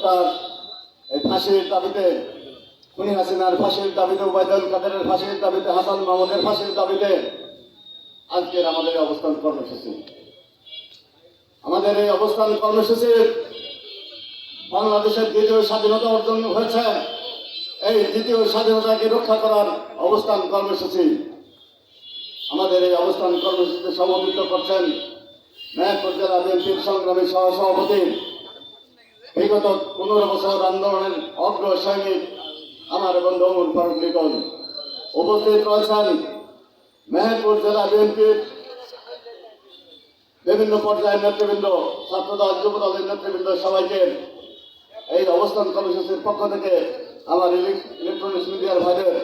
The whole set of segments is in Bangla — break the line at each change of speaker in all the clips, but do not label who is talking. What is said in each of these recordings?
তার এই ফাঁসির দাবিতে, খুনি হাসিনার ফাঁসির দাবিতে, ওবায়দুল কাদেরের ফাঁসির দাবিতে, হাসান মাহমুদের ফাঁসির দাবিতে আজকের আমাদের এই অবস্থান কর্মসূচি। আমাদের এই অবস্থান কর্মসূচির বাংলাদেশের দ্বিতীয় স্বাধীনতা অর্জন হয়েছে, এই দ্বিতীয় স্বাধীনতাকে রক্ষা করার অবস্থান কর্মসূচি। আমাদের এই অবস্থান কর্মসূচিতে সভাপতিত্ব করছেন মেহেরপুর জেলা বিএনপির সংগ্রামী সহসভাপতি, বিগত 15 বছর আন্দোলনের অগ্র সৈনিক আমার বন্ধু ওমর ফারুক লিটন। উপস্থিত রয়েছেন মেহেরপুর জেলা বিএনপির বিভিন্ন পর্যায়ের নেতৃবৃন্দ, ছাত্রদল, যুবদলের নেতৃবৃন্দ, সবাইকে এই অবস্থান কর্মসূচির পক্ষ থেকে আমার ইলেকট্রনিক্স মিডিয়ার ভাইদের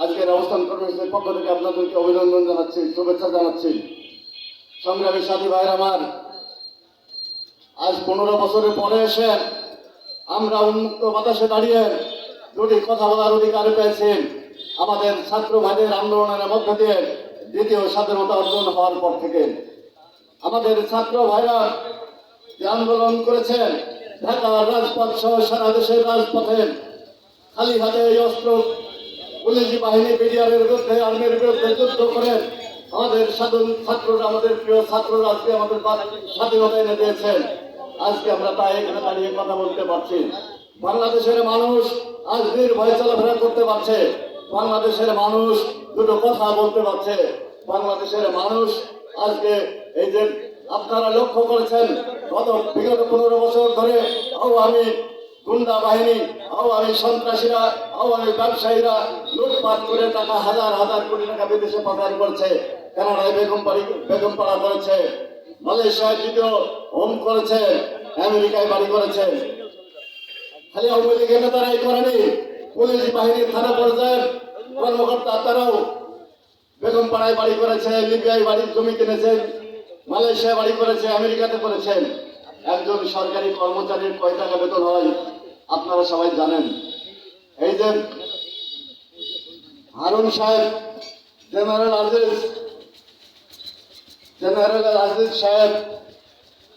আজকের অবস্থান কর্মসূচির পক্ষ থেকে আপনাদেরকে অভিনন্দন জানাচ্ছি, শুভেচ্ছা জানাচ্ছি। সংগ্রামী সাথী ভাইয়ের আমার, আজ 15 বছরের পরে এসে আমরা উন্মুক্ত বাতাসে দাঁড়িয়ে দুটি কথা বলার অধিকার পেয়েছি। আমাদের ছাত্র ভাইদের আন্দোলনের মধ্য দিয়ে দ্বিতীয় স্বাধীনতা অর্জন হওয়ার পর থেকে আমাদের ছাত্র ভাইরা যে আন্দোলন করেছেন, ঢাকার রাজপথ সহ সারা দেশের রাজপথে খালি হাতে এই অস্ত্র পুলিশ বাহিনী, বিডিআরের বিরুদ্ধে, আর্মির বিরুদ্ধে যুদ্ধ করে আমাদের ছাত্ররা, আমাদের প্রিয় ছাত্ররা আজকে আমাদের স্বাধীনতা এনে দিয়েছেন। আজকে আমরা তাই এখানে দাঁড়িয়ে কথা বলতে পারছি। বাংলাদেশের মানুষ আজ নির্ভয়ে চলাফেরা করতে পারছে। বাংলাদেশের মানুষ দুটো কথা বলতে পারছে। বাংলাদেশের মানুষ আজকে এই যে আপনারা লক্ষ্য করেছেন, বিগত 15 বছর ধরে আওয়ামী গুন্ডা বাহিনী, আওয়ামী সন্ত্রাসীরা, আওয়ামী ব্যবসায়ীরা লুটপাট করে টাকা হাজার হাজার কোটি টাকা বিদেশে পাচার করছে। কানাডায় বেগমপাড়া করেছে, মালয়েশিয়ায় দ্বিতীয় হোম করেছে, আমেরিকায় বাড়ি করেছে। খালি আওয়ামী লীগের নেতারাই করেনি, পুলিশ বাহিনীর থানা পর্যায়ের কর্মকর্তা তারাও বেগমপাড়ায় বাড়ি করেছে, লিবিয়ায় বাড়ির জমি কিনেছেন, মালয়েশিয়ায় বাড়ি করেছে, আমেরিকাতে করেছেন। একজন সরকারি কর্মচারীর কয় টাকা বেতন হয় আপনারা সবাই জানেন। এই যে হারুন সাহেব, জেনারেল আজিজ সাহেব,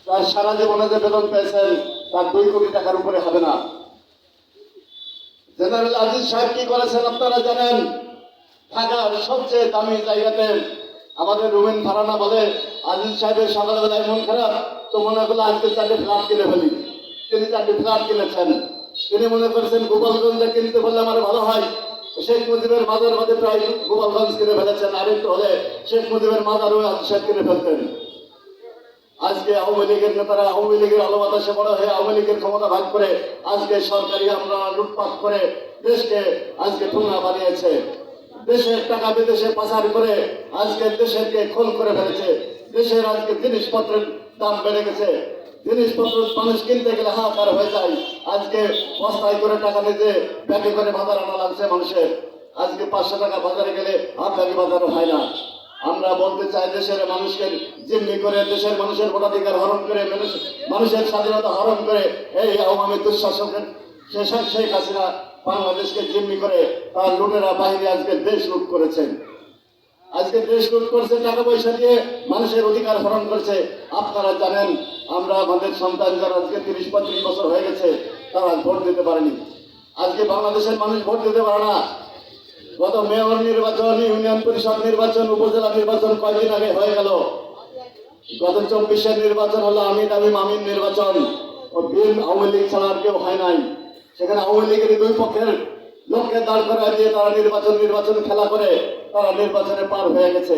তার সারা জীবনে যে বেতন পেয়েছেন তার 2 কোটি টাকার উপরে হবে না। জেনারেল আজিজ সাহেব কি করেছেন আপনারা জানেন। ঢাকার সবচেয়ে দামি জায়গাতে আমাদের রুমেন ফারানা বলে, আজিজ সাহেবের সকালবেলায় মন খারাপ, তো মনে করলো আজকে 4টে ফ্ল্যাট কিনে ফেলি। তিনি 4টে ফ্ল্যাট কিনেছেন। তিনি মনে করেছেন গোপালগঞ্জে কিনতে পারলে আমার ভালো হয়। শেখ মুজিবের মাজার বাদে প্রায় গোপালগঞ্জ কিনে ফেলেছেন, আরেকটু হলে শেখ মুজিবের মাজারও আজিজ সাহেব কিনে ফেলতেন। আজকে আওয়ামী লীগের নেতারা আওয়ামী লীগের আলো বাতাসে বড় হয়ে আওয়ামী লীগের ক্ষমতা ভাগ করে আজকে সরকারি আমরা লুটপাট করে দেশকে আজকে ঠোঙা বানিয়েছে। দেশের টাকা বিদেশে পাচার করে আজকে দেশকে খোল করে ফেলেছে। দেশের আজকে জিনিসপত্রের দাম বেড়ে গেছে। জিনিসপত্র মানুষ কিনতে গেলে হাহাকার হয়ে যায়। আজকে বস্তায় করে টাকা নিতে ব্যাগে করে বাজার আনা লাগছে মানুষের। আজকে 500 টাকা বাজারে গেলে হাত ব্যাগে বাজারও হয় না। আমরা বলতে চাই, দেশের মানুষকে জিম্মি করে, দেশের মানুষের ভোটাধিকার হরণ করে, মানুষের স্বাধীনতা হরণ করে এই আওয়ামী দুঃশাসকের শেখ হাসিনা বাংলাদেশকে জিম্মি করে তার লুটেরা বাহিনী আজকে দেশ লুট করেছেন। আজকে দেশ লুট করছে, টাকা পয়সা দিয়ে মানুষের অধিকার হরণ করছে। আপনারা জানেন, আমরা আমাদের সন্তান যারা আজকে 30-35 বছর হয়ে গেছে তারা ভোট দিতে পারেনি। আজকে বাংলাদেশের মানুষ ভোট দিতে পারে না। গত মেয়র নির্বাচন, ইউনিয়ন পরিষদ নির্বাচন, উপজেলা নির্বাচন কয়েকদিন আগে হয়ে গেল। গত 24-এর নির্বাচন হলো আমিন নির্বাচন। ও বিল আওয়ামী লীগ ছাড়া আর কেউ হয় নাই। সেখানে আওয়ামী লীগের 2 পক্ষের লোককে দাঁড় করা দিয়ে তারা নির্বাচন খেলা করে তারা নির্বাচনে পার হয়ে গেছে।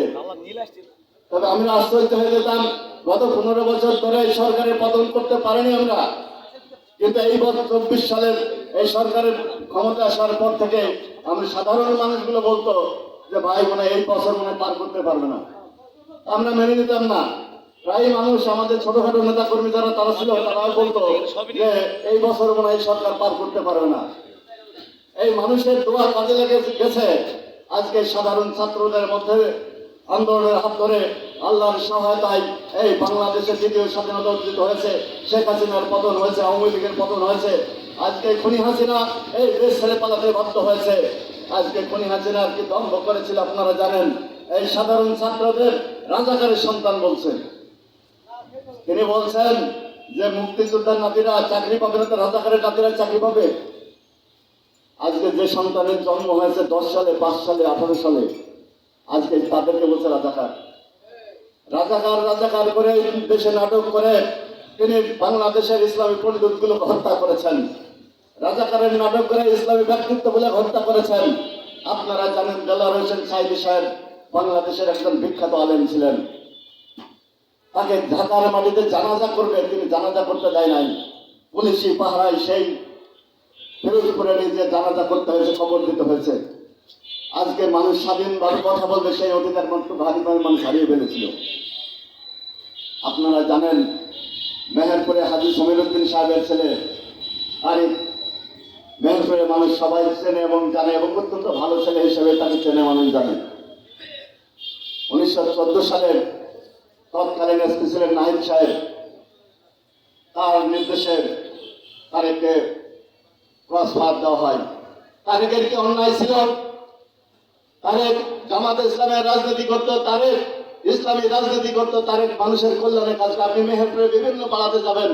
তবে আমরা আশ্চর্য হয়ে যেতাম, গত 15 বছর ধরে এই সরকারের পতন করতে পারেনি আমরা। কিন্তু এই বছর 24 সালের এই সরকারের ক্ষমতা আসার পর থেকে আমরা সাধারণ মানুষগুলো বলতো যে ভাই মনে এই বছর মনে পার করতে পারবে না। আমরা মেনে নিতাম না। প্রায় মানুষ, আমাদের ছোটখাটো নেতা কর্মী যারা তারা ছিল, তারাও বলতো যে এই বছর মনে হয় সরকার পার করতে পারবে না। এই মানুষের দোয়া কাজে লেগে গেছে। আজকে সাধারণ ছাত্রদের মধ্যে আন্দোলনের হাত ধরে আল্লাহর সহায়তায় এই বাংলাদেশের দ্বিতীয় স্বাধীনতা অর্জিত হয়েছে। শেখ হাসিনার পতন হয়েছে, আওয়ামী লীগের পতন হয়েছে। আজকে খুনি হাসিনা এই দেশ ছেড়ে পালাতে বাধ্য হয়েছে। আজকে খুনি হাসিনার কি দম্ভ করেছিল আপনারা জানেন। এই সাধারণ ছাত্রদের রাজাকারের সন্তান বলছেন। তিনি বলছেন যে মুক্তিযোদ্ধার নাতিরা চাকরি পাবে না, তো রাজাকারের নাতিরা চাকরি পাবে। আজকে যে সন্তানের জন্ম হয়েছে 10 সালে, 5 সালে, 18 সালে, আজকে তাদেরকে বলছে রাজাকার। রাজাকার রাজাকার করে দেশে নাটক করে তিনি বাংলাদেশের ইসলামী পণ্ডিতগুলোকে হত্যা করেছেন। রাজাকারের নাটক করে ইসলামী ব্যক্তিত্ব বলে হত্যা করেছেন। আপনারা জানেন দেলোয়ার হোসেন সাইদি সাহেব বাংলাদেশের একজন বিখ্যাত আলেম ছিলেন। তাকে ঢাকার মাটিতে জানাজা করবে, তিনি জানাজা করতে দেয় নাই। পুলিশি পাহারায় সেই ফিরোজপুরে নিজে জানাজা করতে হয়েছে, খবর দিতে হয়েছে। আজকে মানুষ স্বাধীনভাবে কথা বলবে, সেই অধিকার মাত্র ভারী মানুষ হারিয়ে ফেলেছিল। আপনারা জানেন মেহেরপুরে হাজী সমীরউদ্দিন সাহেবের ছেলে আরিফ, মেহেরপুরে মানুষ সবাই চেনে এবং জানে, এবং অত্যন্ত ভালো ছেলে হিসেবে তাকে চেনে, মানুষ জানে। 1914 সালের তৎকালীন এসপি ছিলেন নাহিদ সাহেব, তার নির্দেশে তারেককে ক্রস ফায়ার দেওয়া হয়। তারেকের কি অন্যায় ছিল? তারেক জামাতে ইসলামের রাজনীতি করত, তারেক ইসলামী রাজনীতি করত, তারেক মানুষের কল্যাণে কাজ। আপনি মেহেরপুরে বিভিন্ন পাড়াতে যাবেন,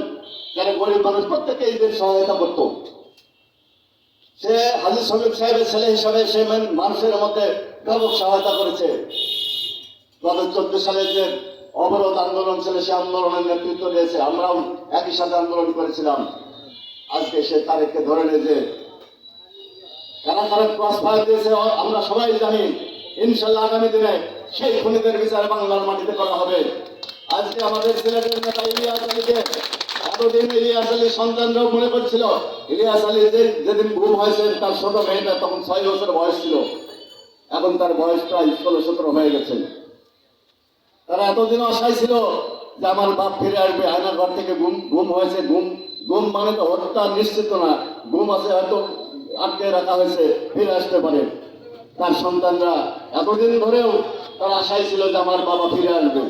যারা গরিব মানুষ প্রত্যেকে ঈদের সহায়তা করত। সে হাজী শফিক সাহেবের ছেলে হিসাবে সে মানুষের মধ্যে ব্যাপক সহায়তা করেছে। গত 14 সালে যে অবরোধ আন্দোলন ছিল, সে আন্দোলনের নেতৃত্ব দিয়েছে, আমরাও একই সাথে আন্দোলন করেছিলাম। আজকে সে তারেককে ধরে নিয়ে যে কারা কারা ক্রস ফায়ার দিয়েছে আমরা সবাই জানি। ইনশাল্লাহ আগামী দিনে সেই খুনিদের বিচার বাংলার মাটিতে করা হবে। আজকে আমাদের সিলেটের নেতা ইলিয়াস আলীকে এতদিন ইলিয়াস আলী সন্তানরাও মনে করছিল, ইলিয়াস আলী যেদিন গুম হয়েছে তার ছোট মেয়েটা তখন 6 বছর বয়স ছিল, এখন তার বয়স প্রায় 16-17 হয়ে গেছে। তারা এতদিন আশায় ছিল যে আমার বাপ ফিরে আসবে, আয়নাঘর থেকে গুম হয়েছে। গুম মানে তো হত্যা নিশ্চিত না, গুম আছে হয়তো আটকে রাখা হয়েছে, ফিরে আসতে পারে। তার সন্তানরা এতদিন ধরেও তার আশায় ছিল যে আমার বাবা ফিরে আসবে।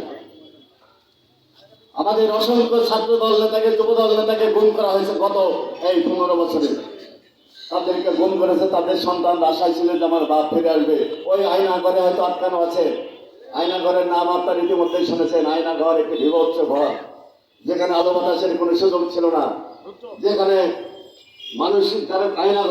আমাদের অসংখ্য ছাত্র দল নেতাকে, যুব দল নেতাকে গুম করা হয়েছে গত এই 15 বছরে। তাদেরকে গুম করেছে, তাদের সন্তানরা আশায় ছিল যে আমার বাপ ফিরে আসবে। ওই আয়নাঘরে হয়তো আটকানো আছে। আয়নাঘরের নাম আপনার ইতিমধ্যেই শুনেছেন। আয়নাঘর একটি বিভৎস ঘর, যেখানে আলো বাতাসের কোনো সুযোগ ছিল না, যেখানে মানুষ তার আয়নাঘর